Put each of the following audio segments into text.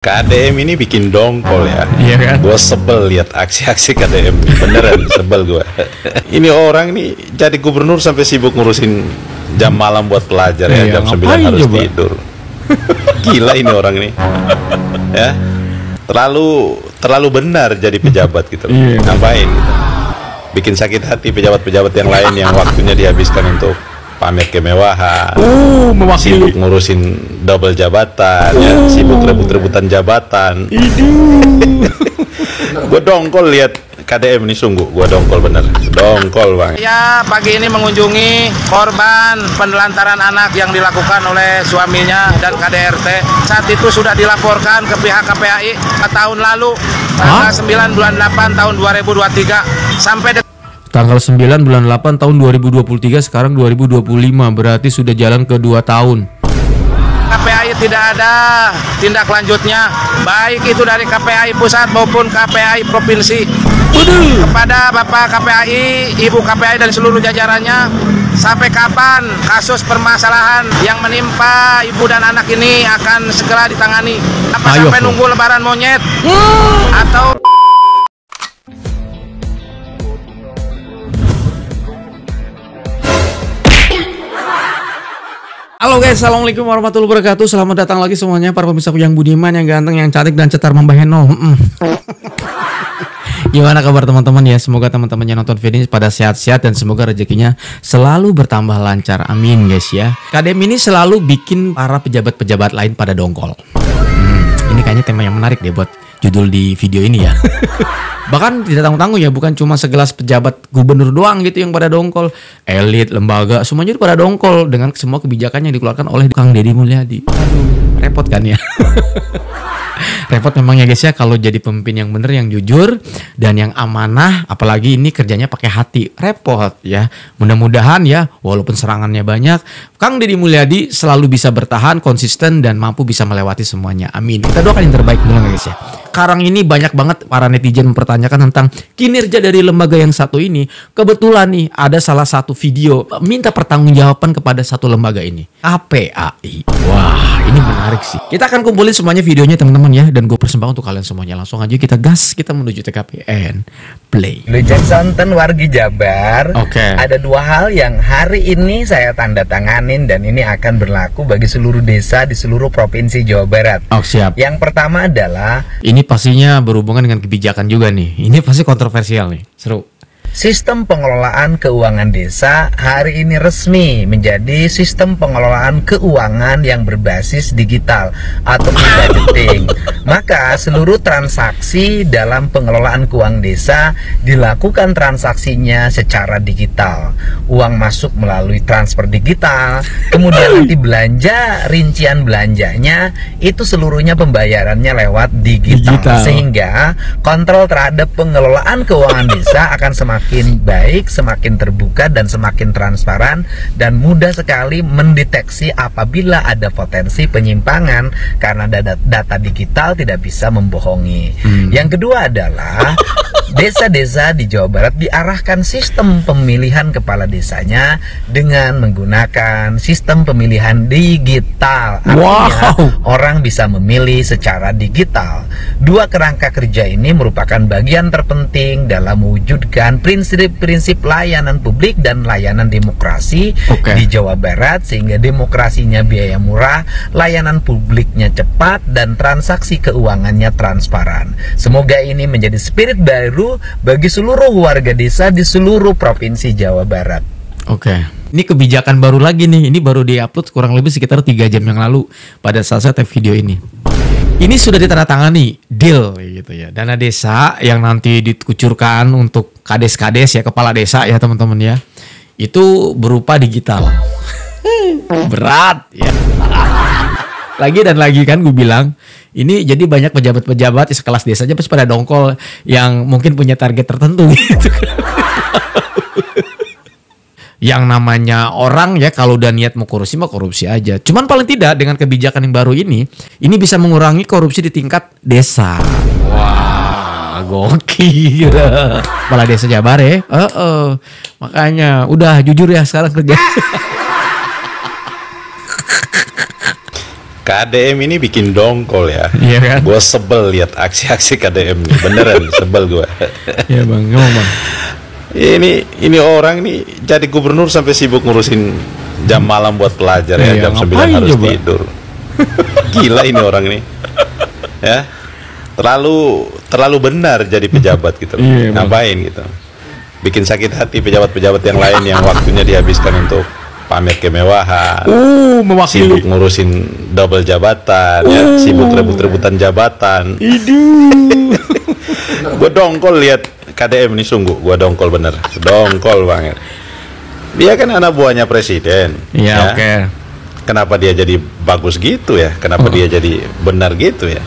KDM ini bikin dongkol ya. Iya kan? Gue sebel lihat aksi-aksi KDM. Beneran sebel gue. Ini orang nih jadi gubernur sampai sibuk ngurusin jam malam buat pelajar ya. Jam 9 harus tidur. Gila ini orang ini. Ya. Terlalu benar jadi pejabat gitu. Ngapain gitu. Bikin sakit hati pejabat-pejabat yang lain yang waktunya dihabiskan untuk pamer kemewahan, sibuk ngurusin double jabatan, ya, sibuk rebut-rebutan jabatan. Gue dongkol lihat KDM ini, sungguh gue dongkol bener, dongkol bang. Ya, pagi ini mengunjungi korban penelantaran anak yang dilakukan oleh suaminya dan KDRT. Saat itu sudah dilaporkan ke pihak KPAI tahun lalu, tanggal 9 bulan 8 tahun 2023 sampai tanggal 9 bulan 8 tahun 2023, sekarang 2025, berarti sudah jalan ke 2 tahun. KPAI tidak ada tindak lanjutnya, baik itu dari KPAI pusat maupun KPAI provinsi. Kepada Bapak KPAI, Ibu KPAI dan seluruh jajarannya, sampai kapan kasus permasalahan yang menimpa ibu dan anak ini akan segera ditangani? Apa sampai nunggu lebaran monyet? Atau Halo guys, assalamualaikum warahmatullahi wabarakatuh. Selamat datang lagi semuanya para pemirsa yang budiman, yang ganteng, yang cantik, dan cetar membaheno. Gimana kabar teman-teman ya? Semoga teman-teman yang nonton video ini pada sehat-sehat dan semoga rezekinya selalu bertambah lancar. Amin guys ya. KDM ini selalu bikin para pejabat-pejabat lain pada dongkol. Ini kayaknya tema yang menarik deh buat judul di video ini ya. Bahkan tidak tanggung-tanggung ya, bukan cuma segelas pejabat gubernur doang gitu yang pada dongkol. Elit, lembaga, semuanya pada dongkol dengan semua kebijakan yang dikeluarkan oleh Kang Deddy Mulyadi. Aduh, repot kan ya. Repot memang ya guys ya, kalau jadi pemimpin yang bener, yang jujur, dan yang amanah. Apalagi ini kerjanya pakai hati. Repot ya. Mudah-mudahan ya, walaupun serangannya banyak, Kang Deddy Mulyadi selalu bisa bertahan, konsisten, dan mampu bisa melewati semuanya. Amin. Kita doakan yang terbaik dulu guys ya. Sekarang ini banyak banget para netizen mempertanyakan tentang kinerja dari lembaga yang satu ini. Kebetulan nih ada salah satu video minta pertanggungjawaban kepada satu lembaga ini, KPAI. Wah, ini menarik sih. Kita akan kumpulin semuanya videonya teman-teman ya, dan gue persembahkan untuk kalian semuanya. Langsung aja kita gas, kita menuju TKPN. Play. Lujang Sonten wargi Jabar. Ada dua hal yang hari ini saya tanda tanganin dan ini akan berlaku bagi seluruh desa di seluruh provinsi Jawa Barat. Siap. Yang pertama adalah ini pastinya berhubungan dengan kebijakan juga nih. Ini pasti kontroversial nih. Seru. Sistem pengelolaan keuangan desa hari ini resmi menjadi sistem pengelolaan keuangan yang berbasis digital atau budgeting. Maka seluruh transaksi dalam pengelolaan keuangan desa dilakukan transaksinya secara digital. Uang masuk melalui transfer digital, kemudian nanti belanja, rincian belanjanya itu seluruhnya pembayarannya lewat digital. Sehingga kontrol terhadap pengelolaan keuangan desa akan semakin baik, semakin terbuka dan semakin transparan, dan mudah sekali mendeteksi apabila ada potensi penyimpangan karena data digital tidak bisa membohongi. Yang kedua adalah desa-desa di Jawa Barat diarahkan sistem pemilihan kepala desanya dengan menggunakan sistem pemilihan digital. Artinya orang bisa memilih secara digital. Dua kerangka kerja ini merupakan bagian terpenting dalam mewujudkan prinsip-prinsip layanan publik dan layanan demokrasi di Jawa Barat, sehingga demokrasinya biaya murah, layanan publiknya cepat, dan transaksi keuangannya transparan. Semoga ini menjadi spirit baru bagi seluruh warga desa di seluruh provinsi Jawa Barat. Ini kebijakan baru lagi nih. Ini baru diupload kurang lebih sekitar 3 jam yang lalu pada saat saya video ini. Ini sudah ditandatangani deal gitu ya. Dana desa yang nanti dikucurkan untuk kades-kades ya, kepala desa ya teman-teman ya. Itu berupa digital. Berat ya. Lagi dan lagi kan gue bilang, ini jadi banyak pejabat-pejabat sekelas desa aja pada dongkol yang mungkin punya target tertentu gitu. Yang namanya orang ya, kalau udah niat mau korupsi mah korupsi aja. Cuman paling tidak dengan kebijakan yang baru ini bisa mengurangi korupsi di tingkat desa. Wah, gokil. Kepala desa Jabar ya. Makanya udah jujur ya sekarang kerja. KDM ini bikin dongkol ya. Iya kan? Gue sebel lihat aksi-aksi KDM nih, beneran sebel gue. Iya bang, ngomong bang. Ini orang nih jadi gubernur sampai sibuk ngurusin jam malam buat pelajar ya, Iya, jam 9 ngapain harus coba? tidur. Gila ini orang ini. Ya. Terlalu benar jadi pejabat gitu. Iya, Bang. Ngapain gitu. Bikin sakit hati pejabat-pejabat yang lain yang waktunya dihabiskan untuk pamer kemewahan. Mewakili. Sibuk ngurusin double jabatan ya, sibuk rebut-rebutan jabatan. Gue dongkol lihat KDM ini, sungguh gue dongkol bener, dongkol banget. Dia kan anak buahnya presiden. Iya, oke. Kenapa dia jadi bagus gitu ya? Kenapa dia jadi benar gitu ya?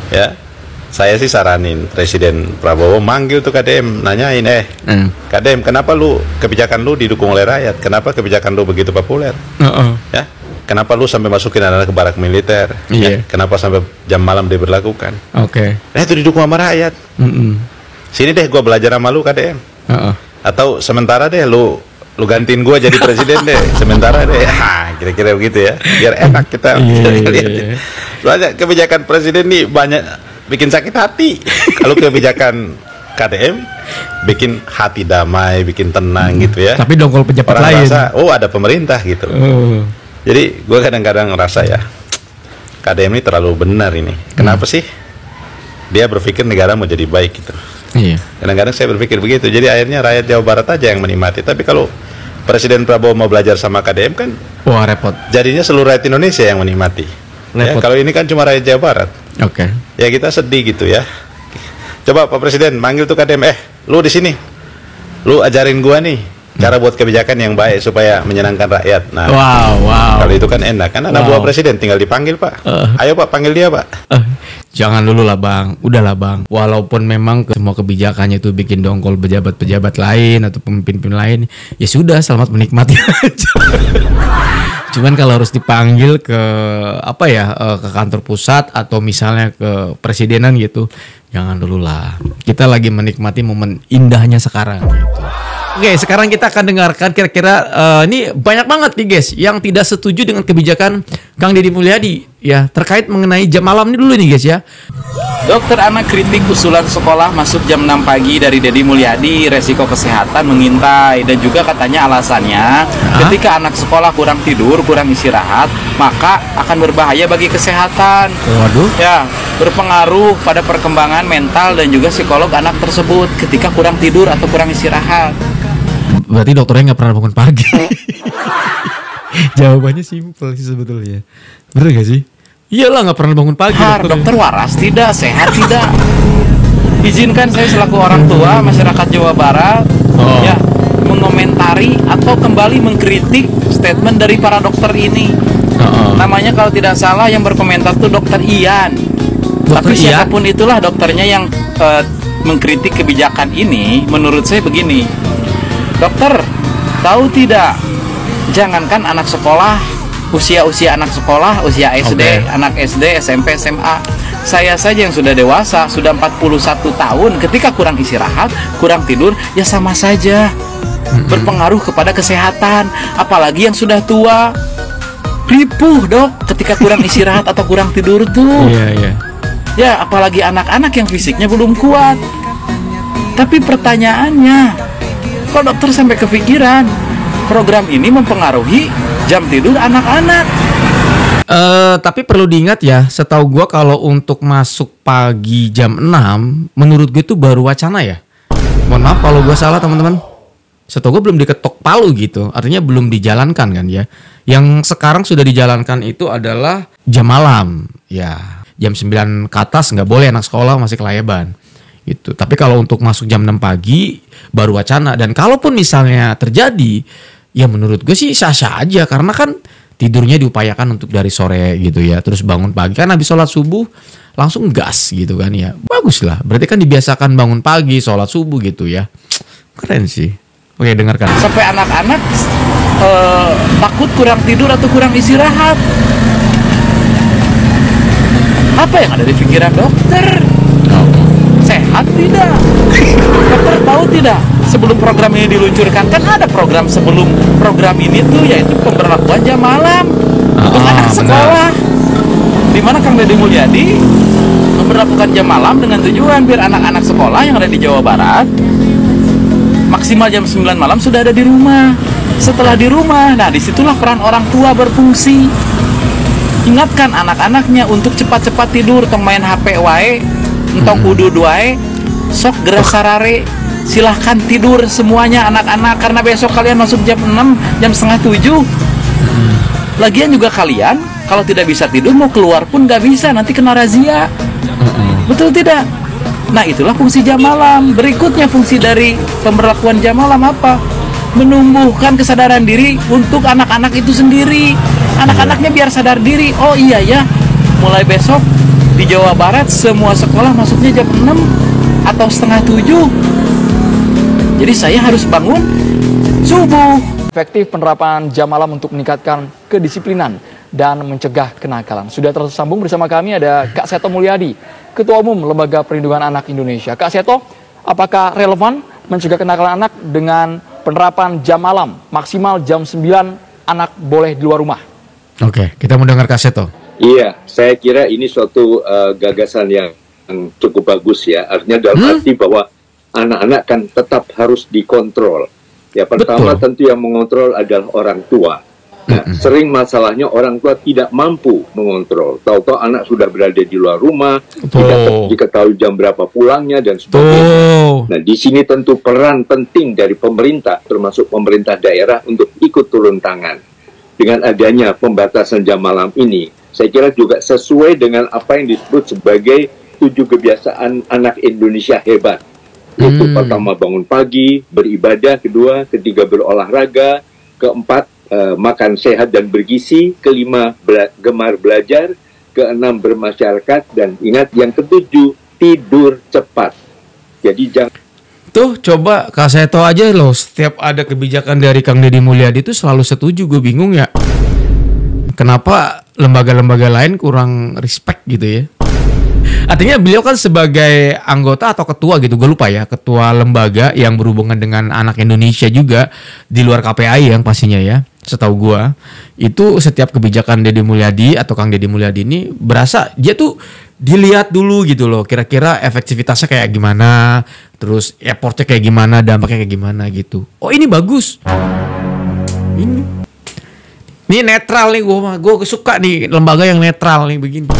Ya, saya sih saranin Presiden Prabowo manggil tuh KDM, nanyain, KDM, kenapa kebijakan lu didukung oleh rakyat? Kenapa kebijakan lu begitu populer? Ya, kenapa lu sampai masukin anak-anak ke barak militer? Iya. Ya, kenapa sampai jam malam diberlakukan? Oke. Nah, itu didukung sama rakyat. Sini deh gua belajar sama lu KDM. Atau sementara deh lu gantiin gua jadi presiden deh, sementara deh. Kira-kira begitu ya, biar enak kita lihat. Soalnya kebijakan presiden nih banyak bikin sakit hati. Kalau kebijakan KDM bikin hati damai, bikin tenang gitu ya. Tapi dongkol pejabat orang lain. rasa, ada pemerintah gitu. Jadi gue kadang-kadang ngerasa ya, KDM ini terlalu benar ini. Kenapa sih dia berpikir negara mau jadi baik gitu? Iya. Kadang-kadang saya berpikir begitu. Jadi akhirnya rakyat Jawa Barat aja yang menikmati. Tapi kalau Presiden Prabowo mau belajar sama KDM kan, wah repot. jadinya seluruh rakyat Indonesia yang menikmati. Ya, kalau ini kan cuma rakyat Jawa Barat. Oke. Ya kita sedih gitu ya. Coba Pak Presiden manggil tuh KDM, lu di sini, lu ajarin gua nih cara buat kebijakan yang baik supaya menyenangkan rakyat. Nah, Wow. kalau itu kan enak kan, anak buah presiden tinggal dipanggil Pak. Ayo Pak, panggil dia Pak. Jangan dulu lah bang, udahlah bang. Walaupun memang semua kebijakannya itu bikin dongkol pejabat-pejabat lain atau pemimpin-pemimpin lain, ya sudah, selamat menikmati aja. Cuman kalau harus dipanggil ke ke kantor pusat atau misalnya ke presidenan gitu, jangan dulu lah. Kita lagi menikmati momen indahnya sekarang gitu. Oke, sekarang kita akan dengarkan kira-kira ini banyak banget nih guys yang tidak setuju dengan kebijakan Kang Deddy Mulyadi ya terkait mengenai jam malam ini dulu nih guys ya. Dokter anak kritik usulan sekolah masuk jam 6 pagi dari Deddy Mulyadi, resiko kesehatan mengintai, dan juga katanya alasannya ketika anak sekolah kurang tidur, kurang istirahat, maka akan berbahaya bagi kesehatan. Waduh. Ya, berpengaruh pada perkembangan mental dan juga psikolog anak tersebut ketika kurang tidur atau kurang istirahat. Berarti dokternya nggak pernah bangun pagi. Jawabannya simpel sih sebetulnya. Bener gak sih? Iyalah, nggak pernah bangun pagi. Dokter waras tidak, sehat tidak. Izinkan saya selaku orang tua masyarakat Jawa Barat ya mengomentari atau kembali mengkritik statement dari para dokter ini. Namanya kalau tidak salah yang berkomentar tuh Dokter Ian. Tapi siapapun itulah dokternya yang mengkritik kebijakan ini, menurut saya begini. Dokter, tahu tidak? Jangankan anak sekolah, usia anak sekolah, usia SD, anak SD, SMP, SMA. Saya saja yang sudah dewasa, sudah 41 tahun, ketika kurang istirahat, kurang tidur, ya sama saja. Berpengaruh kepada kesehatan, apalagi yang sudah tua. Ripuh dok, ketika kurang istirahat atau kurang tidur tuh. Ya, apalagi anak-anak yang fisiknya belum kuat. Tapi pertanyaannya, kok dokter sampai kepikiran program ini mempengaruhi jam tidur anak-anak? Tapi perlu diingat ya, setahu gue kalau untuk masuk pagi jam 6, menurut gue itu baru wacana ya. Mohon maaf kalau gue salah teman-teman. Setahu gue belum diketok palu gitu, artinya belum dijalankan kan ya. Yang sekarang sudah dijalankan itu adalah jam malam, ya. Jam 9 ke atas nggak boleh anak sekolah masih kelayaban. Gitu. Tapi kalau untuk masuk jam 6 pagi baru wacana, dan kalaupun misalnya terjadi, ya menurut gue sih sah-sah aja karena kan tidurnya diupayakan untuk dari sore gitu ya, terus bangun pagi kan habis sholat subuh langsung gas gitu kan ya, bagus lah, berarti kan dibiasakan bangun pagi sholat subuh gitu ya, keren sih. Oke, dengarkan. Sampai anak-anak takut kurang tidur atau kurang istirahat. Apa yang ada di pikiran dokter? Sehat tidak? Dokter tahu tidak? Sebelum program ini diluncurkan, kan ada program sebelum program ini tuh, yaitu pemberlakuan jam malam untuk anak sekolah. Di mana Kang Deddy Mulyadi memberlakukan jam malam dengan tujuan biar anak-anak sekolah yang ada di Jawa Barat maksimal jam 9 malam sudah ada di rumah. Setelah di rumah, nah disitulah peran orang tua berfungsi. Ingatkan anak-anaknya untuk cepat-cepat tidur, tong main HP wae, entong udud wae, sok gerak sarare, silahkan tidur semuanya anak-anak, karena besok kalian masuk jam 6, jam setengah 7. Lagian juga kalian kalau tidak bisa tidur mau keluar pun gak bisa, nanti kena razia. Betul tidak? Nah itulah fungsi jam malam. Berikutnya fungsi dari pemberlakuan jam malam apa? Menumbuhkan kesadaran diri untuk anak-anak itu sendiri. Anak-anaknya biar sadar diri. Oh iya ya, mulai besok di Jawa Barat semua sekolah masuknya jam 6 atau setengah 7. Jadi saya harus bangun subuh. Efektif penerapan jam malam untuk meningkatkan kedisiplinan dan mencegah kenakalan. Sudah tersambung bersama kami ada Kak Seto Mulyadi, Ketua Umum Lembaga Perlindungan Anak Indonesia. Kak Seto, apakah relevan mencegah kenakalan anak dengan penerapan jam malam maksimal jam 9 anak boleh di luar rumah? Oke, kita mau dengar Kak Seto. Iya, saya kira ini suatu gagasan yang cukup bagus ya. Artinya dalam arti bahwa anak-anak kan tetap harus dikontrol. Ya, pertama tentu yang mengontrol adalah orang tua. Nah, sering masalahnya orang tua tidak mampu mengontrol. Tahu-tahu anak sudah berada di luar rumah, tidak diketahui jam berapa pulangnya dan sebagainya. Nah, di sini tentu peran penting dari pemerintah, termasuk pemerintah daerah untuk ikut turun tangan. Dengan adanya pembatasan jam malam ini, saya kira juga sesuai dengan apa yang disebut sebagai 7 kebiasaan anak Indonesia hebat. Yaitu pertama bangun pagi, beribadah, kedua, ketiga berolahraga, keempat makan sehat dan bergizi, kelima gemar belajar, keenam bermasyarakat, dan ingat yang ketujuh tidur cepat. Jadi jangan. Tuh coba Kak Seto aja loh, setiap ada kebijakan dari Kang Deddy Mulyadi itu selalu setuju. Gue bingung ya, kenapa lembaga-lembaga lain kurang respect gitu ya. Artinya beliau kan sebagai anggota atau ketua gitu, gue lupa ya, ketua lembaga yang berhubungan dengan anak Indonesia juga di luar KPAI yang pastinya ya. Setahu gue itu setiap kebijakan Deddy Mulyadi atau Kang Deddy Mulyadi ini berasa dia tuh dilihat dulu gitu loh, kira-kira efektivitasnya kayak gimana, terus effortnya kayak gimana, dampaknya kayak gimana gitu. Oh ini bagus, ini netral nih, gue suka nih lembaga yang netral nih begini.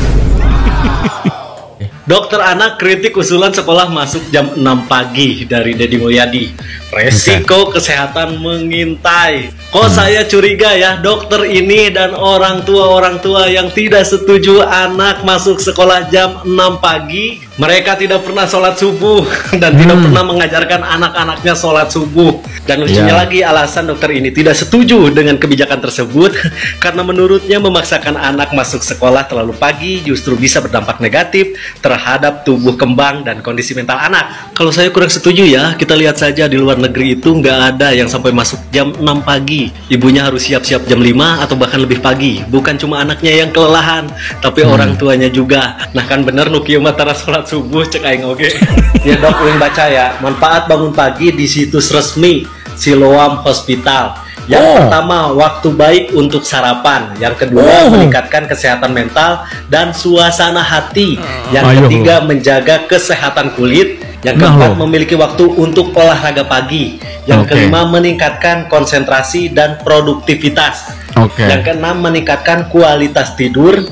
Dokter anak kritik usulan sekolah masuk jam 6 pagi dari Deddy Mulyadi. Resiko kesehatan mengintai. Kok saya curiga ya, dokter ini dan orang tua yang tidak setuju anak masuk sekolah jam 6 pagi, mereka tidak pernah sholat subuh dan tidak pernah mengajarkan anak-anaknya sholat subuh. Dan lucunya lagi, alasan dokter ini tidak setuju dengan kebijakan tersebut karena menurutnya memaksakan anak masuk sekolah terlalu pagi justru bisa berdampak negatif terhadap tubuh kembang dan kondisi mental anak. Kalau saya kurang setuju ya, kita lihat saja di luar negeri itu nggak ada yang sampai masuk jam 6 pagi. Ibunya harus siap-siap jam 5 atau bahkan lebih pagi. Bukan cuma anaknya yang kelelahan, tapi orang tuanya juga. Nah kan bener Nukiu Matara sholat subuh cek aing oke. Ya dok, ulang baca ya. Manfaat bangun pagi di situs resmi Siloam Hospital. Yang pertama, waktu baik untuk sarapan. Yang kedua, meningkatkan kesehatan mental dan suasana hati. Yang ketiga, menjaga kesehatan kulit. Yang keempat, memiliki waktu untuk olahraga pagi. Yang kelima, meningkatkan konsentrasi dan produktivitas. Yang keenam, meningkatkan kualitas tidur.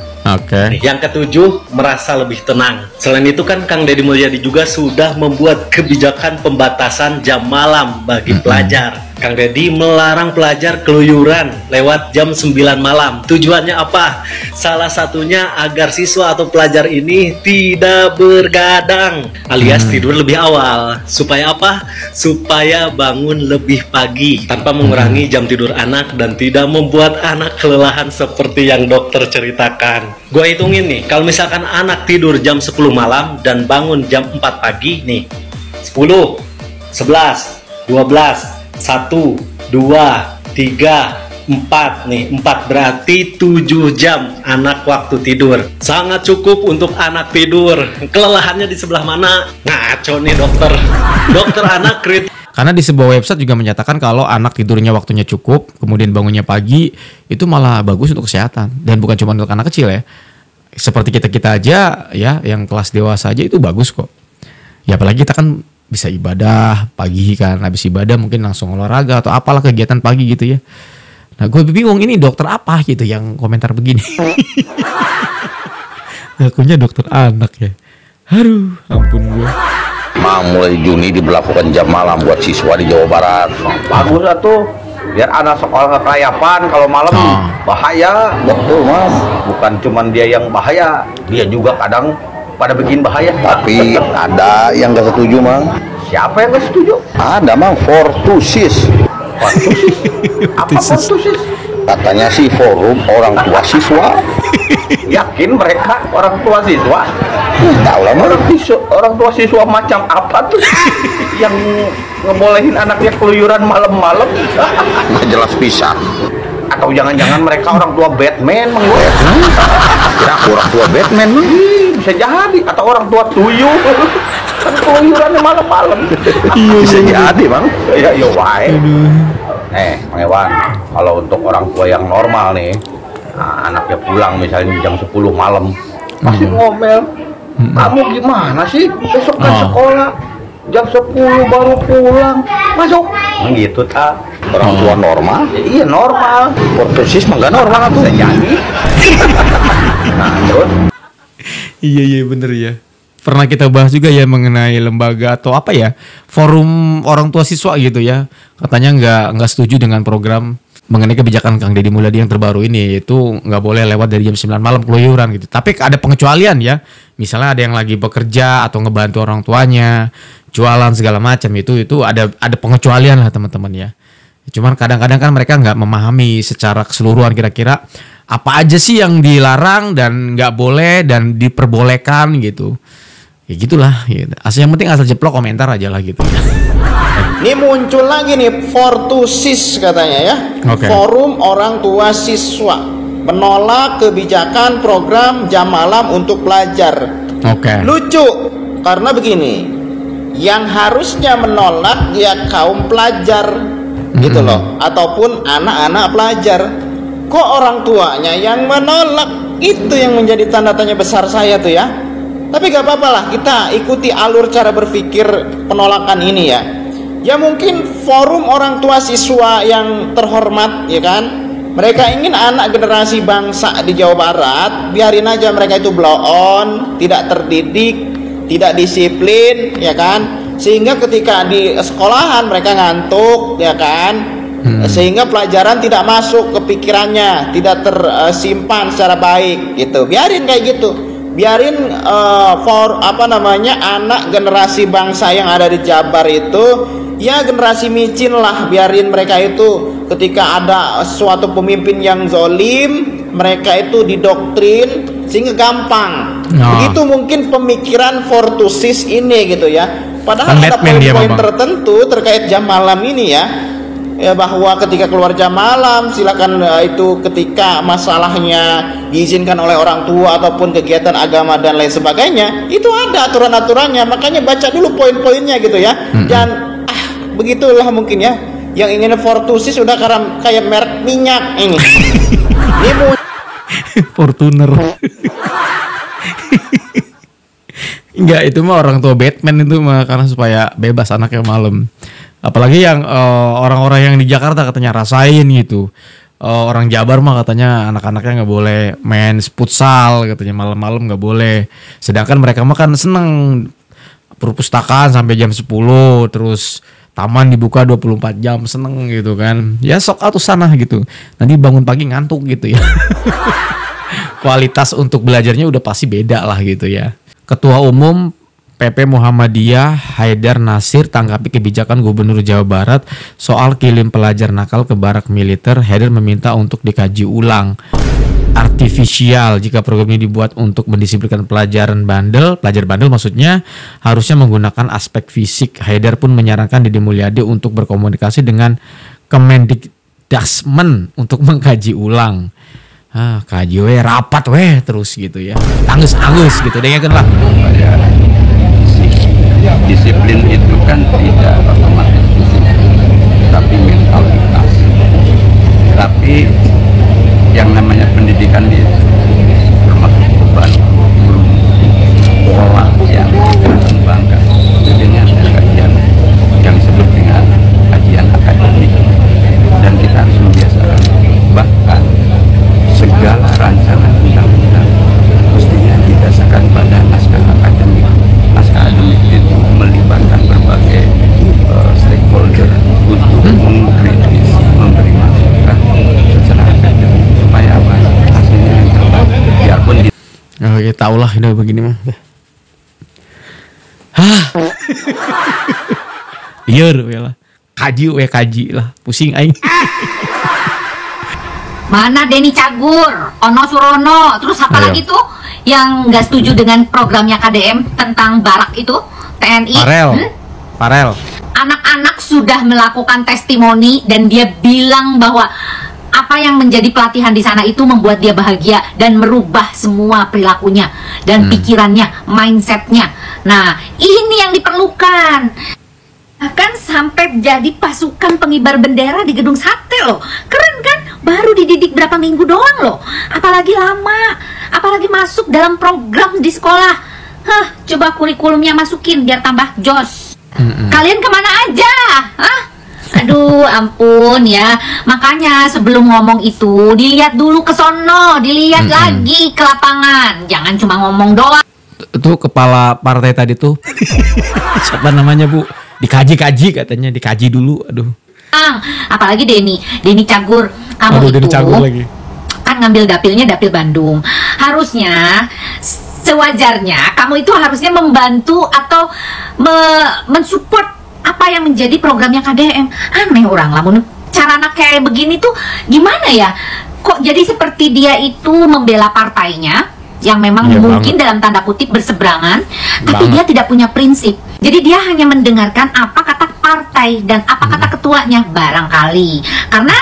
Yang ketujuh, merasa lebih tenang. Selain itu kan Kang Deddy Mulyadi juga sudah membuat kebijakan pembatasan jam malam bagi pelajar. Kang Deddy melarang pelajar keluyuran lewat jam 9 malam. Tujuannya apa? Salah satunya agar siswa atau pelajar ini tidak bergadang alias tidur lebih awal. Supaya apa? Supaya bangun lebih pagi tanpa mengurangi jam tidur anak dan tidak membuat anak kelelahan seperti yang dokter ceritakan. Gue hitungin nih, kalau misalkan anak tidur jam 10 malam dan bangun jam 4 pagi nih, 10, 11, 12, 1, 2, 3, 4 nih, 4 berarti 7 jam anak waktu tidur. Sangat cukup untuk anak tidur. Kelelahannya di sebelah mana? Ngaco nih dokter. Dokter anak kritik. Karena di sebuah website juga menyatakan kalau anak tidurnya waktunya cukup, kemudian bangunnya pagi, itu malah bagus untuk kesehatan. Dan bukan cuma untuk anak kecil ya. seperti kita aja ya, yang kelas dewasa aja itu bagus kok. Ya apalagi kita kan bisa ibadah pagi kan, habis ibadah mungkin langsung olahraga atau apalah kegiatan pagi gitu ya. Nah gue bingung ini dokter apa gitu yang komentar begini. Akunya dokter anak ya. Aduh, ampun gue. Mulai Juni diberlakukan jam malam buat siswa di Jawa Barat. Bagus atuh. Biar anak sekolah kelayapan, kalau malam bahaya. Betul mas, bukan cuman dia yang bahaya, dia juga kadang pada bikin bahaya. Tapi ada yang gak setuju mang. Siapa yang gak setuju? Ada mang, Fortusis. Fortusis? Apa Fortusis? Katanya sih forum orang tua siswa. Yakin mereka orang tua siswa? Tahu lah orang tua siswa macam apa tuh yang ngebolehin anaknya keluyuran malam-malam? Nggak jelas pisan. Atau jangan-jangan mereka orang tua Batman mang gue? Kira orang tua Batman? Bisa jadi. Atau orang tua tuyul? Kan keluyurannya malam-malam. Bisa jadi bang. Ya wae. Mang Ewan, kalau untuk orang tua yang normal nih, anaknya pulang misalnya jam 10 malam, masih ngomel. Kamu gimana sih? Besok kan sekolah jam 10 baru pulang. Masuk. Gitu tak? Orang tua normal? Ya, iya normal. Ortosis mah nggak normal tuh. Bisa jadi. Nah terus? Iya bener ya. Pernah kita bahas juga ya mengenai lembaga atau apa ya, forum orang tua siswa gitu ya. Katanya nggak setuju dengan program mengenai kebijakan Kang Deddy Mulyadi yang terbaru ini, yaitu nggak boleh lewat dari jam 9 malam keluyuran gitu. Tapi ada pengecualian ya. Misalnya ada yang lagi bekerja atau ngebantu orang tuanya, jualan segala macam, itu ada pengecualian lah teman-teman ya. Cuman kadang-kadang kan mereka nggak memahami secara keseluruhan kira-kira apa aja sih yang dilarang dan nggak boleh dan diperbolehkan gitu. Ya gitulah gitu. Yang penting asal jeplok komentar aja lah gitu ya. Ini muncul lagi nih Fortusis katanya ya. Forum Orang Tua Siswa menolak kebijakan program jam malam untuk pelajar. Lucu karena begini, yang harusnya menolak ya kaum pelajar gitu loh, ataupun anak-anak pelajar. Kok orang tuanya yang menolak? Itu yang menjadi tanda tanya besar saya tuh ya. Tapi gak apa-apa lah, kita ikuti alur cara berpikir penolakan ini ya. Ya mungkin forum orang tua siswa yang terhormat ya kan, mereka ingin anak generasi bangsa di Jawa Barat, biarin aja mereka itu blow on, tidak terdidik, tidak disiplin ya kan, sehingga ketika di sekolahan mereka ngantuk ya kan, sehingga pelajaran tidak masuk ke pikirannya, tidak tersimpan secara baik gitu. Biarin kayak gitu. Biarin anak generasi bangsa yang ada di Jabar itu ya generasi micin lah, biarin mereka itu ketika ada suatu pemimpin yang zolim mereka itu didoktrin sehingga gampang. Begitu mungkin pemikiran Fortusis ini gitu ya. Padahal ada poin-poin tertentu terkait jam malam ini ya, bahwa ketika keluar jam malam silakan itu ketika masalahnya diizinkan oleh orang tua ataupun kegiatan agama dan lain sebagainya, itu ada aturan-aturannya. Makanya baca dulu poin-poinnya gitu ya. Dan begitulah mungkin ya yang ingin Fortusis sudah kayak merek minyak ini. Ini Fortuner. Enggak, itu mah orang tua Batman itu mah karena supaya bebas anaknya malam. Apalagi yang orang-orang yang di Jakarta katanya rasain gitu. Orang Jabar mah katanya anak-anaknya nggak boleh main futsal, katanya malam-malam nggak boleh. Sedangkan mereka mah kan seneng perpustakaan sampai jam 10, terus taman dibuka 24 jam, seneng gitu kan. Ya sok atuh sana gitu. Nanti bangun pagi ngantuk gitu ya. Kualitas untuk belajarnya udah pasti beda lah gitu ya. Ketua Umum PP Muhammadiyah Haidar Nasir tanggapi kebijakan Gubernur Jawa Barat soal kirim pelajar nakal ke barak militer. Haidar meminta untuk dikaji ulang artifisial jika program ini dibuat untuk mendisiplinkan pelajar bandel maksudnya harusnya menggunakan aspek fisik. Haidar pun menyarankan Deddy Mulyadi untuk berkomunikasi dengan Kemendikbudrismen untuk mengkaji ulang. Kaji rapat terus gitu ya. Angus gitu dengarkan lah. Disiplin itu kan tidak otomatis disiplin, tapi mentalitas. Tapi yang namanya pendidikan itu termasuk beban pola yang kita kembangkan dengan kajian yang disebut dengan kajian akademik, dan kita harus membiasakan bahkan segala rancangan undang-undang mestinya didasarkan pada naskah akademik. Naskah akademik itu melibatkan berbagai stakeholder untuk mengkritis, memberi masukan secara akademik supaya apa hasilnya yang terbaik. Biarpun ya tau lah ini begini mah. Liar lah. Kaji lah. Pusing aing. Mana Denny Cagur, Ono Surono, terus apa lagi tuh yang nggak setuju dengan programnya KDM tentang barak itu TNI? Farel. Anak-anak sudah melakukan testimoni dan dia bilang bahwa apa yang menjadi pelatihan di sana itu membuat dia bahagia dan merubah semua perilakunya dan pikirannya, mindsetnya. Nah, ini yang diperlukan. Bahkan sampai jadi pasukan pengibar bendera di gedung sate loh. Keren kan? Baru dididik berapa minggu doang loh. Apalagi lama. Apalagi masuk dalam program di sekolah. Coba kurikulumnya masukin biar tambah jos. Kalian kemana aja? Aduh, ampun ya. Makanya sebelum ngomong itu dilihat dulu ke sono, dilihat lagi ke lapangan. Jangan cuma ngomong doang. Itu kepala partai tadi tuh. Siapa namanya, Bu? Dikaji katanya, dikaji dulu. Aduh. Apalagi Denny Cagur, kamu itu Cagur lagi. Kan ngambil dapilnya dapil Bandung. Harusnya sewajarnya kamu itu harusnya membantu atau mensupport apa yang menjadi programnya KDM. Aneh orang lamun cara anak kayak begini tuh gimana ya? Kok jadi seperti dia itu membela partainya yang memang mungkin dalam tanda kutip berseberangan, tapi dia tidak punya prinsip. Jadi dia hanya mendengarkan apa kata partai dan apa kata ketuanya barangkali. Karena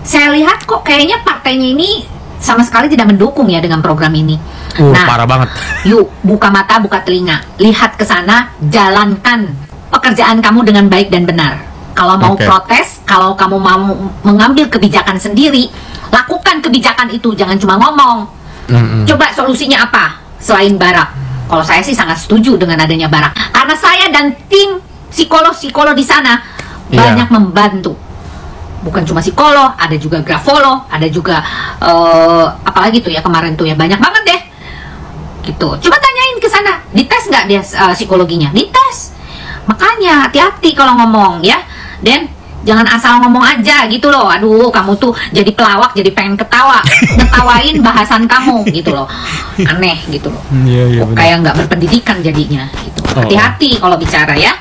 saya lihat kok kayaknya partainya ini sama sekali tidak mendukung ya dengan program ini. Nah, parah banget. Yuk, buka mata, buka telinga, lihat ke sana, jalankan pekerjaan kamu dengan baik dan benar. Kalau mau protes, kalau kamu mau mengambil kebijakan sendiri, lakukan kebijakan itu, jangan cuma ngomong. Coba solusinya apa selain barak? Kalau saya sih sangat setuju dengan adanya barak, karena saya dan tim psikolog di sana banyak membantu. Bukan cuma psikolog, ada juga grafolo, ada juga apalagi tuh ya kemarin tuh ya, banyak banget deh. Gitu. Coba tanyain ke sana, dites nggak dia psikologinya? Dites. Makanya hati-hati kalau ngomong ya, Dan. Jangan asal ngomong aja gitu loh. Aduh, kamu tuh jadi pelawak, jadi pengen ketawa, ngetawain bahasan kamu gitu loh. Aneh gitu loh. Kayak nggak berpendidikan jadinya. Gitu. Hati-hati kalau bicara ya.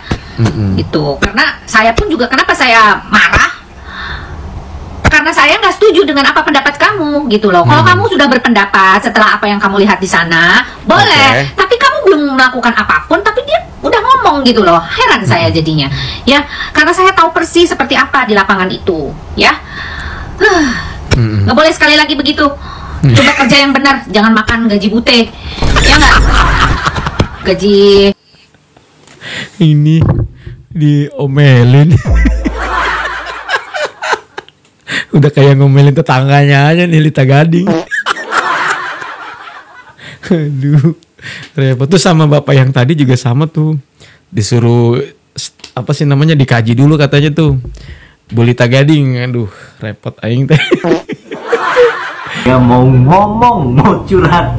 Gitu. Karena saya pun juga, kenapa saya marah? Karena saya nggak setuju dengan apa pendapat kamu gitu loh. Kalau kamu sudah berpendapat setelah apa yang kamu lihat di sana, boleh. Tapi kamu belum melakukan apapun, tapi dia udah ngomong gitu loh. Heran saya jadinya ya, karena saya tahu persis seperti apa di lapangan itu ya. Nggak boleh sekali lagi begitu. Coba kerja yang benar, jangan makan gaji bute ya nggak. Gaji ini diomelin. Udah kayak ngomelin tetangganya aja nih, Lita Gading. Aduh, repot tuh. Sama bapak yang tadi juga sama tuh, disuruh apa sih namanya, dikaji dulu katanya tuh, Bu Lita Gading. Aduh, repot aing teh. Ya mau ngomong, mau curhat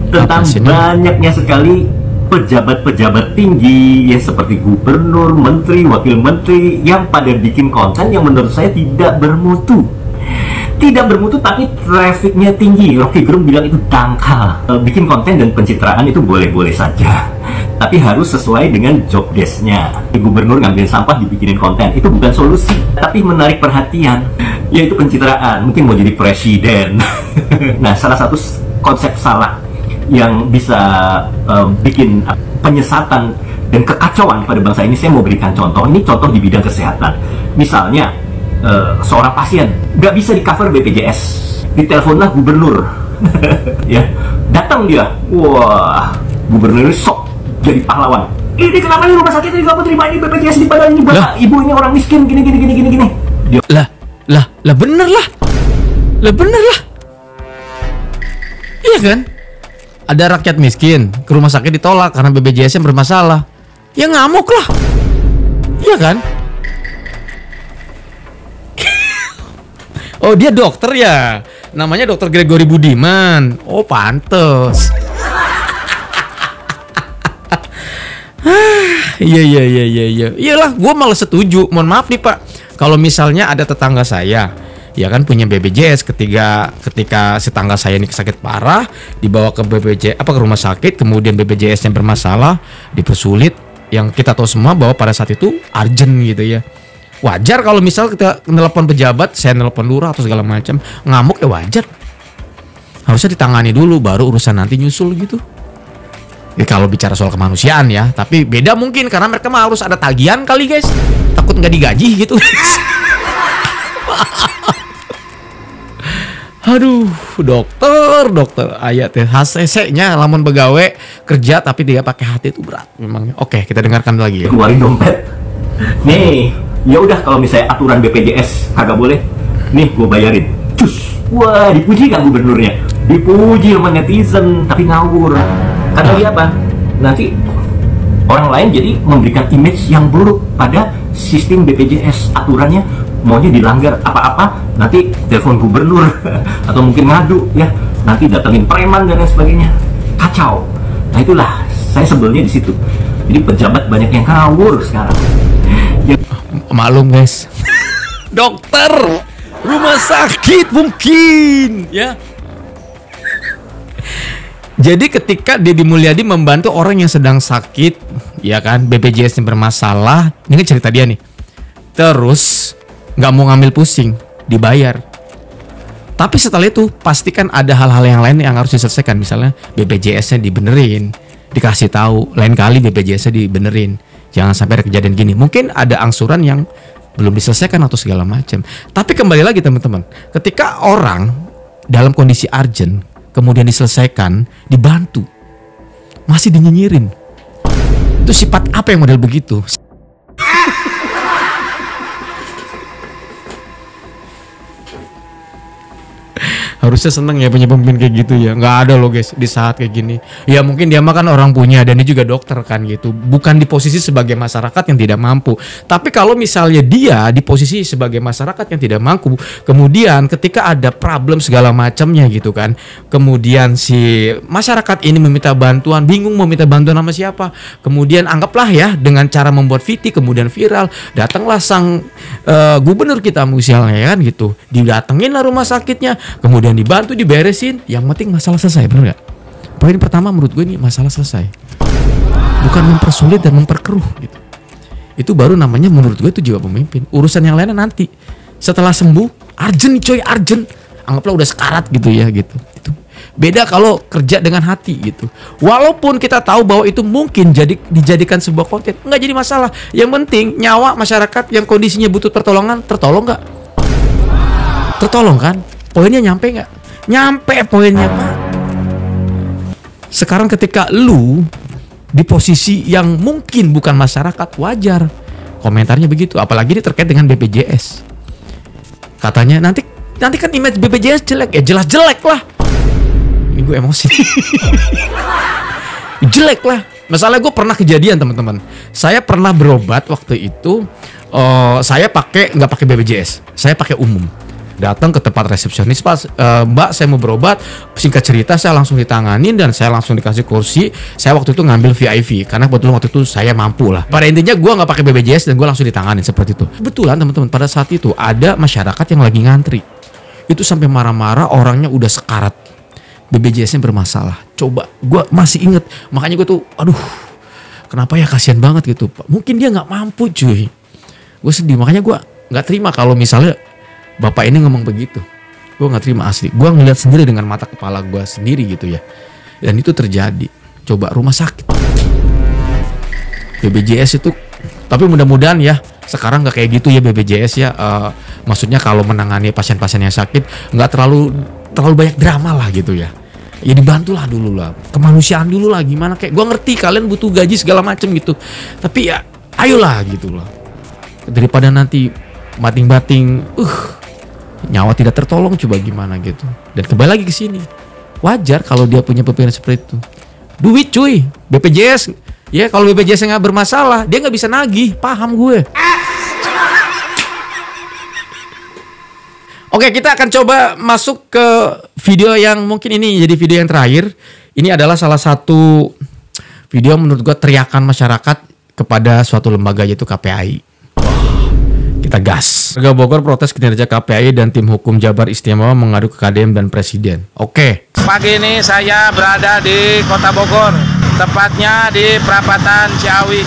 tentang banyaknya sekali pejabat-pejabat tinggi ya, seperti gubernur, menteri, wakil menteri yang pada bikin konten yang menurut saya tidak bermutu. Tidak bermutu tapi trafficnya tinggi. Rocky Gerung bilang itu dangkal. Bikin konten dan pencitraan itu boleh-boleh saja, tapi harus sesuai dengan job desk-nya. Gubernur ngambil sampah dibikinin konten, itu bukan solusi, tapi menarik perhatian, yaitu pencitraan. Mungkin mau jadi presiden. Nah, salah satu konsep salah yang bisa bikin penyesatan dan kekacauan pada bangsa ini, saya mau berikan contoh. Ini contoh di bidang kesehatan. Misalnya seorang pasien nggak bisa di cover BPJS, diteleponlah gubernur. Ya, datang dia, wah, gubernur ini sok jadi pahlawan. Ini kenapa di rumah sakit ini kamu terima ini BPJS, di padahal ini bapak ibu ini orang miskin, gini. Dia, lah bener lah. Iya kan? Ada rakyat miskin ke rumah sakit ditolak karena BPJS-nya bermasalah. Ya ngamuk lah. Iya kan? Oh, dia dokter ya. Namanya Dokter Gregory Budiman. Oh, pantes. Iya. Iyalah, gue malah setuju. Mohon maaf nih Pak, kalau misalnya ada tetangga saya, ya kan punya BPJS, ketika tetangga saya ini sakit parah, dibawa ke ke rumah sakit, kemudian BPJS-nya bermasalah, dipersulit. Yang kita tahu semua bahwa pada saat itu urgent gitu ya. Wajar kalau misal kita nelpon pejabat, saya nelpon lurah atau segala macam, ngamuk ya wajar. Harusnya ditangani dulu, baru urusan nanti nyusul gitu. Ya, kalau bicara soal kemanusiaan ya, tapi beda mungkin karena mereka mah harus ada tagihan kali guys, takut nggak digaji gitu. Aduh, dokter ayat ya HCC-nya lamun begawe kerja tapi dia pakai hati itu berat memang. Oke, kita dengarkan lagi ya. Keluarin dompet. Nih, ya udah kalau misalnya aturan BPJS kagak boleh, nih gue bayarin. Cus. Wah, dipuji gak gubernurnya? Dipuji sama netizen, tapi ngawur. Karena dia apa? Nanti orang lain jadi memberikan image yang buruk pada sistem BPJS. Aturannya maunya dilanggar apa-apa, nanti telepon gubernur atau mungkin ngadu ya, nanti datengin preman dan lain sebagainya. Kacau. Nah itulah saya sebelnya di situ. Jadi pejabat banyak yang ngawur sekarang. Ya. Maklum guys. Dokter rumah sakit mungkin ya. Jadi ketika Deddy Mulyadi membantu orang yang sedang sakit, ya kan, BPJS-nya bermasalah, ini kan cerita dia nih. Terus nggak mau ngambil pusing, dibayar. Tapi setelah itu pastikan ada hal-hal yang lain yang harus diselesaikan. Misalnya BPJS-nya dibenerin, dikasih tahu lain kali BPJS-nya dibenerin. Jangan sampai ada kejadian gini. Mungkin ada angsuran yang belum diselesaikan atau segala macam. Tapi kembali lagi teman-teman, ketika orang dalam kondisi urgent kemudian diselesaikan, dibantu, masih dinyinyirin. Itu sifat apa yang model begitu? Harusnya seneng ya punya pemimpin kayak gitu ya. Nggak ada loh guys di saat kayak gini. Ya mungkin dia mah kan orang punya dan dia juga dokter kan gitu. Bukan di posisi sebagai masyarakat yang tidak mampu. Tapi kalau misalnya dia di posisi sebagai masyarakat yang tidak mampu, kemudian ketika ada problem segala macamnya gitu kan, kemudian si masyarakat ini meminta bantuan, bingung mau minta bantuan sama siapa. Kemudian anggaplah ya dengan cara membuat VT kemudian viral, datanglah sang gubernur kita misalnya kan gitu. Didatengin lah rumah sakitnya, kemudian dibantu, diberesin, yang penting masalah selesai, bener gak? Poin pertama menurut gue ini masalah selesai, bukan mempersulit dan memperkeruh gitu. Itu baru namanya menurut gue itu jiwa pemimpin. Urusan yang lainnya nanti setelah sembuh, urgent coy, urgent, anggaplah udah sekarat gitu ya gitu. Itu beda kalau kerja dengan hati gitu. Walaupun kita tahu bahwa itu mungkin dijadikan sebuah konten, nggak jadi masalah. Yang penting nyawa masyarakat yang kondisinya butuh pertolongan tertolong nggak? Tertolong kan? Poinnya nyampe nggak? Nyampe poinnya Pak. Sekarang ketika lu di posisi yang mungkin bukan masyarakat, wajar komentarnya begitu. Apalagi ini terkait dengan BPJS. Katanya nanti kan image BPJS jelek. Ya jelas jelek lah. Ini gue emosi. Jelek lah. Masalahnya gue pernah kejadian teman-teman. Saya pernah berobat waktu itu. Saya nggak pakai BPJS. Saya pakai umum. Datang ke tempat resepsionis, Pak, Mbak saya mau berobat. Singkat cerita saya langsung ditanganin dan saya langsung dikasih kursi. Saya waktu itu ngambil VIP karena kebetulan waktu itu saya mampu lah. Pada intinya gue nggak pakai BPJS dan gue langsung ditanganin seperti itu. Kebetulan teman-teman pada saat itu ada masyarakat yang lagi ngantri. Itu sampai marah-marah, orangnya udah sekarat, BPJS-nya bermasalah. Coba gue masih inget, makanya gue tuh aduh kenapa ya, kasihan banget gitu Pak. Mungkin dia nggak mampu cuy. Gue sedih, makanya gue nggak terima kalau misalnya Bapak ini ngomong begitu. Gue gak terima asli. Gue ngeliat sendiri dengan mata kepala gue sendiri gitu ya. Dan itu terjadi. Coba rumah sakit BPJS itu. Tapi mudah-mudahan ya sekarang gak kayak gitu ya BPJS ya. Maksudnya kalau menangani pasien-pasien yang sakit gak terlalu banyak drama lah gitu ya. Ya dibantulah dulu lah, kemanusiaan dulu lah. Gimana kayak gue ngerti kalian butuh gaji segala macem gitu. Tapi ya ayolah gitu loh. Daripada nanti bating-bating nyawa tidak tertolong, coba gimana gitu. Dan kembali lagi ke sini, wajar kalau dia punya pemikiran seperti itu. Duit cuy, BPJS. Ya kalau BPJS nggak bermasalah, dia nggak bisa nagih. Paham gue. Oke, kita akan coba masuk ke video yang mungkin ini jadi video yang terakhir. Ini adalah salah satu video menurut gue teriakan masyarakat kepada suatu lembaga yaitu KPAI. Kita gas. Warga Bogor protes kinerja KPAI dan tim hukum Jabar Istimewa mengadu ke KDM dan Presiden. Oke. Pagi ini saya berada di Kota Bogor, tepatnya di perapatan Ciawi.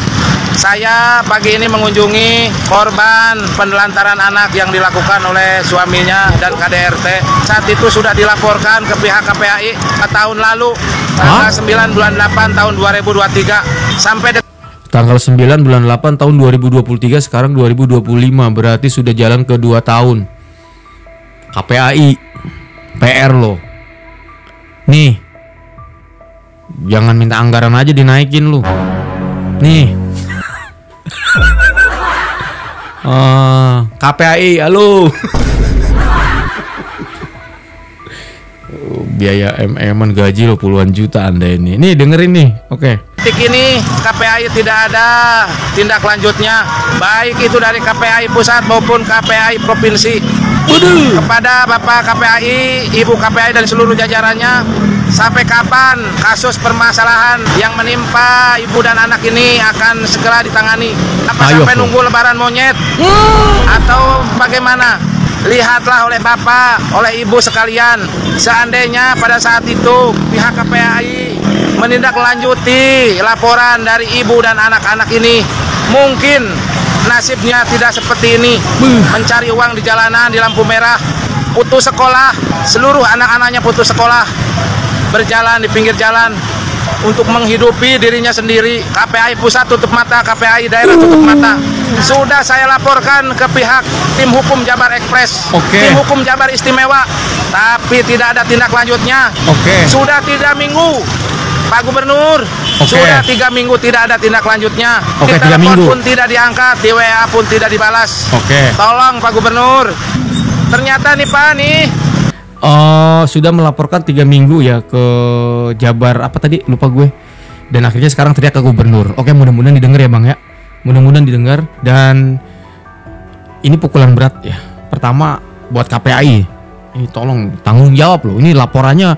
Saya pagi ini mengunjungi korban penelantaran anak yang dilakukan oleh suaminya dan KDRT. Saat itu sudah dilaporkan ke pihak KPAI tahun lalu, tanggal 9 bulan 8 tahun 2023 sampai tanggal 9 bulan 8 tahun 2023, sekarang 2025, berarti sudah jalan ke 2 tahun. KPAI, PR lo. Nih, jangan minta anggaran aja dinaikin lu. Nih. KPAI, halo. Biaya MM-an gaji lo puluhan juta Anda ini. Nih dengerin nih, oke. Detik ini KPAI tidak ada tindak lanjutnya, baik itu dari KPAI pusat maupun KPAI provinsi. Kepada Bapak KPAI, Ibu KPAI dan seluruh jajarannya, sampai kapan kasus permasalahan yang menimpa ibu dan anak ini akan segera ditangani? Apa sampai nunggu lebaran monyet? Atau bagaimana? Lihatlah oleh Bapak, oleh Ibu sekalian, seandainya pada saat itu pihak KPAI menindaklanjuti laporan dari ibu dan anak-anak ini, mungkin nasibnya tidak seperti ini, mencari uang di jalanan, di lampu merah, putus sekolah, seluruh anak-anaknya putus sekolah, berjalan di pinggir jalan untuk menghidupi dirinya sendiri. KPAI pusat tutup mata, KPAI daerah tutup mata. Sudah saya laporkan ke pihak tim hukum Jabar Express, tim hukum Jabar Istimewa, tapi tidak ada tindak lanjutnya. Sudah 3 minggu Pak Gubernur, sudah 3 minggu tidak ada tindak lanjutnya. Di telepon pun tidak diangkat, di WA pun tidak dibalas. Tolong Pak Gubernur. Ternyata nih Pak nih, sudah melaporkan 3 minggu ya ke Jabar, apa tadi lupa gue. Dan akhirnya sekarang teriak ke Gubernur. Oke, mudah-mudahan didengar ya Bang ya. Mudah-mudahan didengar. Dan ini pukulan berat ya. Pertama buat KPAI. Ini tolong tanggung jawab loh. Ini laporannya,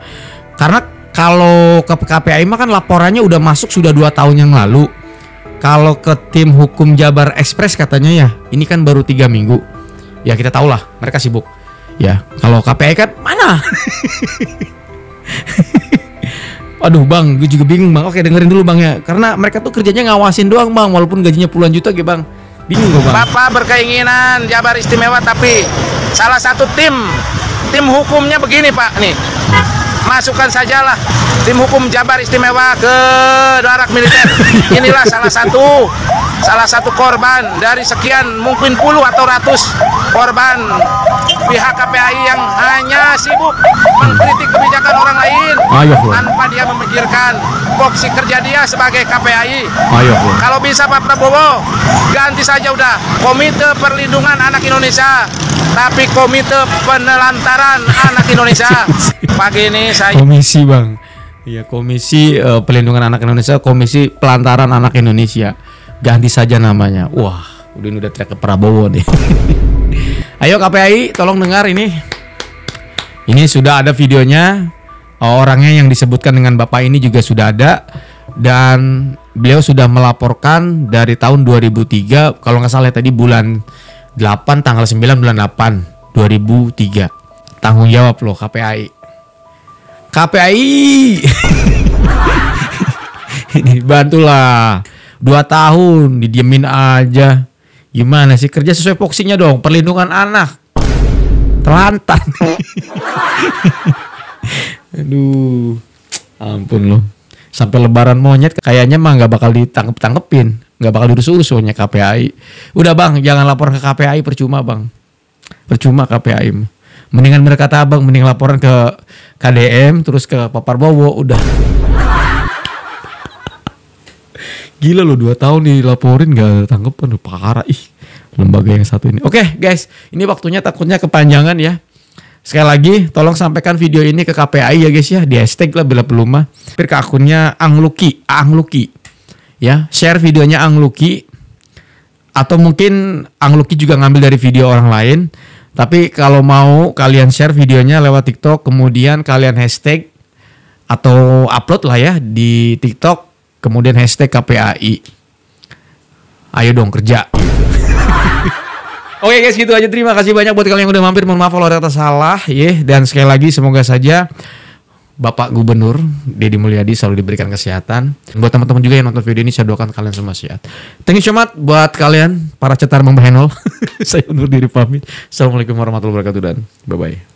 karena kalau ke KPAI mah kan laporannya udah masuk sudah 2 tahun yang lalu. Kalau ke tim hukum Jabar Express katanya ya, ini kan baru 3 minggu. Ya kita tahu lah, mereka sibuk. Ya, kalau KPAI kan mana? Aduh Bang, gue juga bingung Bang. Oke, dengerin dulu Bang ya. Karena mereka tuh kerjanya ngawasin doang Bang, walaupun gajinya puluhan juta gitu Bang. Bingung gue Bang. Bapak berkeinginan Jabar Istimewa, tapi salah satu tim hukumnya begini Pak nih. Masukkan sajalah tim hukum Jabar Istimewa ke darak militer. Inilah salah satu korban dari sekian mungkin puluh atau ratus korban pihak KPAI yang hanya sibuk mengkritik kebijakan orang lain tanpa dia memikirkan fokus kerja dia sebagai KPAI. Kalau bisa Pak Prabowo ganti saja udah Komite Perlindungan Anak Indonesia, tapi Komite Penelantaran Anak Indonesia. Pagi ini saya komisi Bang. Iya, Komisi Pelindungan Anak Indonesia, Komisi Pelantaran Anak Indonesia. Ganti saja namanya. Wah, udah teriak ke Prabowo nih. Ayo KPAI, tolong dengar ini. Ini sudah ada videonya. Orangnya yang disebutkan dengan Bapak ini juga sudah ada. Dan beliau sudah melaporkan dari tahun 2003. Kalau nggak salah tadi bulan 8, tanggal 9 bulan 8 2003. Tanggung jawab loh KPAI. KPAI. Ini bantulah. 2 tahun didiemin aja. Gimana sih, kerja sesuai foksinya dong. Perlindungan anak. Telantar. Aduh. Ampun loh. Sampai lebaran monyet kayaknya mah nggak bakal ditangkep-tangkepin. Nggak bakal diurus-urus soalnya KPAI. Udah Bang, jangan lapor ke KPAI, percuma Bang. Percuma KPAI. Mendingan mereka tabang, mending laporan ke KDM terus ke Pak Prabowo udah. Gila loh, 2 tahun dilaporin gak tanggapan, parah ih lembaga yang satu ini. Oke guys, ini waktunya takutnya kepanjangan ya. Sekali lagi, tolong sampaikan video ini ke KPAI ya guys ya, di hashtag lah bila perlu mah. Ke akunnya Angluki. Ya, share videonya Angluki. Atau mungkin Angluki juga ngambil dari video orang lain. Tapi kalau mau kalian share videonya lewat TikTok, kemudian kalian hashtag atau upload lah ya di TikTok, kemudian hashtag KPAI. Ayo dong kerja. Oke guys, gitu aja. Terima kasih banyak buat kalian yang udah mampir. Mohon maaf kalau ada kata salah ya. Dan sekali lagi semoga saja Bapak Gubernur Deddy Mulyadi selalu diberikan kesehatan. Buat teman-teman juga yang nonton video ini, saya doakan kalian semua sehat. Thank you so much buat kalian para cetar Bang Bahenol. Saya undur diri pamit. Assalamualaikum warahmatullahi wabarakatuh dan bye-bye.